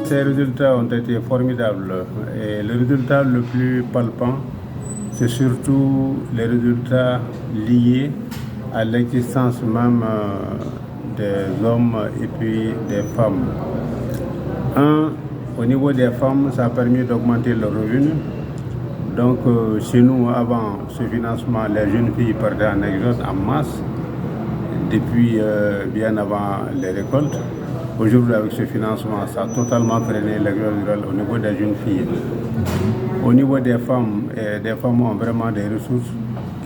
Ces résultats ont été formidables et le résultat le plus palpant, c'est surtout les résultats liés à l'existence même des hommes et puis des femmes. Au niveau des femmes, ça a permis d'augmenter le revenu. Donc chez nous, avant ce financement, les jeunes filles partaient en exode en masse, depuis bien avant les récoltes. Aujourd'hui, avec ce financement, ça a totalement freiné l'exode rural au niveau des jeunes filles. Au niveau des femmes ont vraiment des ressources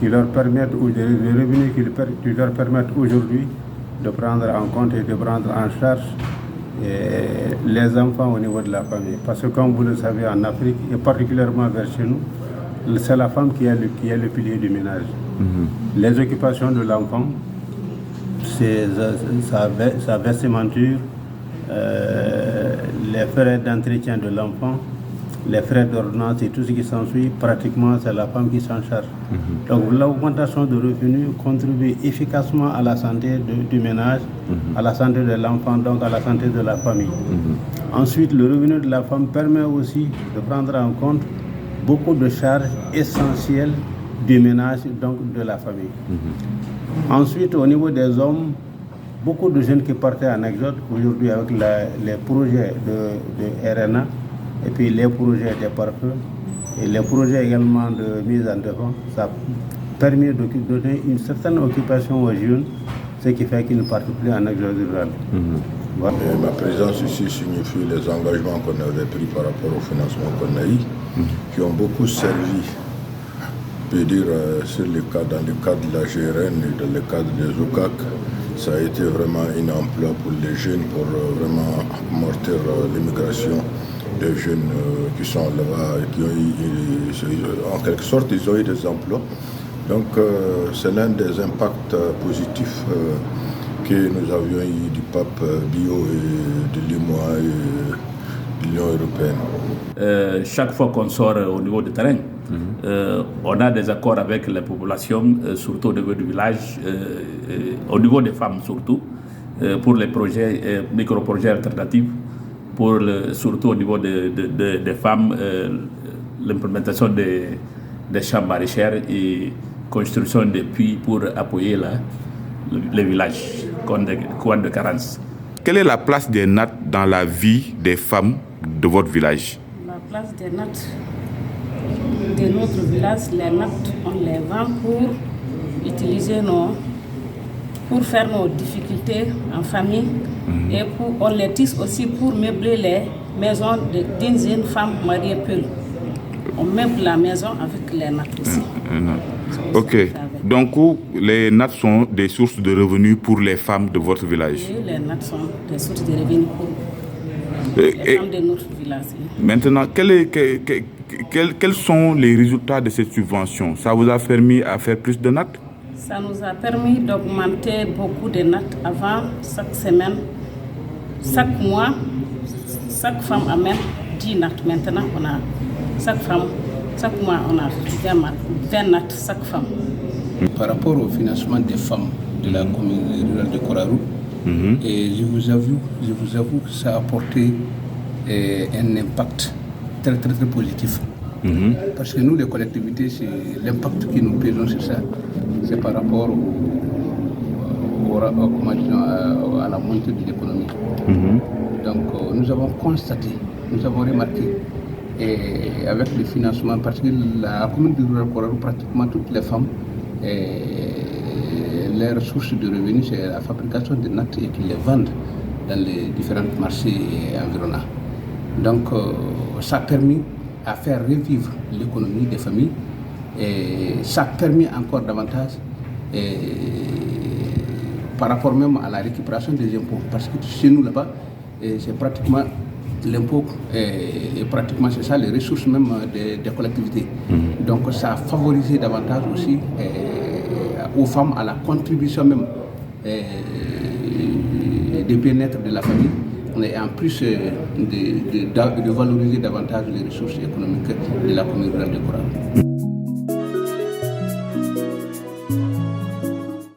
qui leur permettent, ou des revenus qui leur permettent aujourd'hui de prendre en compte et de prendre en charge les enfants au niveau de la famille. Parce que comme vous le savez, en Afrique, et particulièrement vers chez nous, c'est la femme qui est le pilier du ménage. Les occupations de l'enfant, c'est sa vestimenture, les frais d'entretien de l'enfant, les frais d'ordonnance et tout ce qui s'ensuit, pratiquement c'est la femme qui s'en charge. Donc l'augmentation de revenus contribue efficacement à la santé du ménage, à la santé de l'enfant, donc à la santé de la famille. Ensuite, le revenu de la femme permet aussi de prendre en compte beaucoup de charges essentielles du ménage, donc de la famille. Ensuite, au niveau des hommes, beaucoup de jeunes qui partaient en exode, aujourd'hui avec les projets de RNA, et puis les projets des parfums, et les projets également de mise en défense, ça permet de donner une certaine occupation aux jeunes, ce qui fait qu'ils ne partent plus en exode rural. Voilà. Ma présence ici signifie les engagements qu'on avait pris par rapport au financement qu'on a eu, qui ont beaucoup servi, je peux dire, dans le cadre de la GRN et dans le cadre des OCAC. Ça a été vraiment un emploi pour les jeunes, pour vraiment amortir l'immigration des jeunes qui sont là-bas et qui ont eu, en quelque sorte, ils ont eu des emplois. Donc c'est l'un des impacts positifs que nous avions eu du pape Bio et de l'UMOA et de l'Union européenne. Chaque fois qu'on sort au niveau du terrain, on a des accords avec les populations, surtout au niveau du village, au niveau des femmes surtout, pour les projets, micro-projets alternatifs, surtout au niveau des femmes, l'implémentation des champs maraîchères et construction de puits pour appuyer les villages, coins de carence. Quelle est la place des nattes dans la vie des femmes de votre village? La place des nattes de notre village, les nattes, on les vend pour utiliser pour faire nos difficultés en famille et on les tisse aussi pour meubler les maisons d'une femme mariée Peul. On meuble la maison avec les nattes aussi. Ok. Donc, les nattes sont des sources de revenus pour les femmes de votre village? Oui, les nattes sont des sources de revenus pour les femmes de notre village. Maintenant, quels sont les résultats de cette subvention? Ça vous a permis à faire plus de nattes? Ça nous a permis d'augmenter beaucoup de nattes. Avant, chaque semaine, chaque mois, chaque femme amène 10 nattes. Maintenant, chaque mois, on a 20 nattes chaque femme. Par rapport au financement des femmes de la commune rurale de Korarou, et je vous avoue que ça a apporté un impact très très très positif. Parce que nous, les collectivités, c'est l'impact que nous pesons sur ça, c'est par rapport à la montée de l'économie. Donc nous avons constaté, nous avons remarqué, et avec le financement, parce que la commune de Korarou, pratiquement toutes les femmes, les ressources de revenus, c'est la fabrication de nattes et qu'ils les vendent dans les différents marchés environnants. Donc ça a permis à faire revivre l'économie des familles et ça a permis encore davantage par rapport même à la récupération des impôts. Parce que chez nous là-bas, c'est pratiquement l'impôt et pratiquement c'est ça les ressources même des collectivités. Donc ça a favorisé davantage aussi aux femmes à la contribution même du bien-être de la famille et en plus de valoriser davantage les ressources économiques de la commune rurale de Korarou.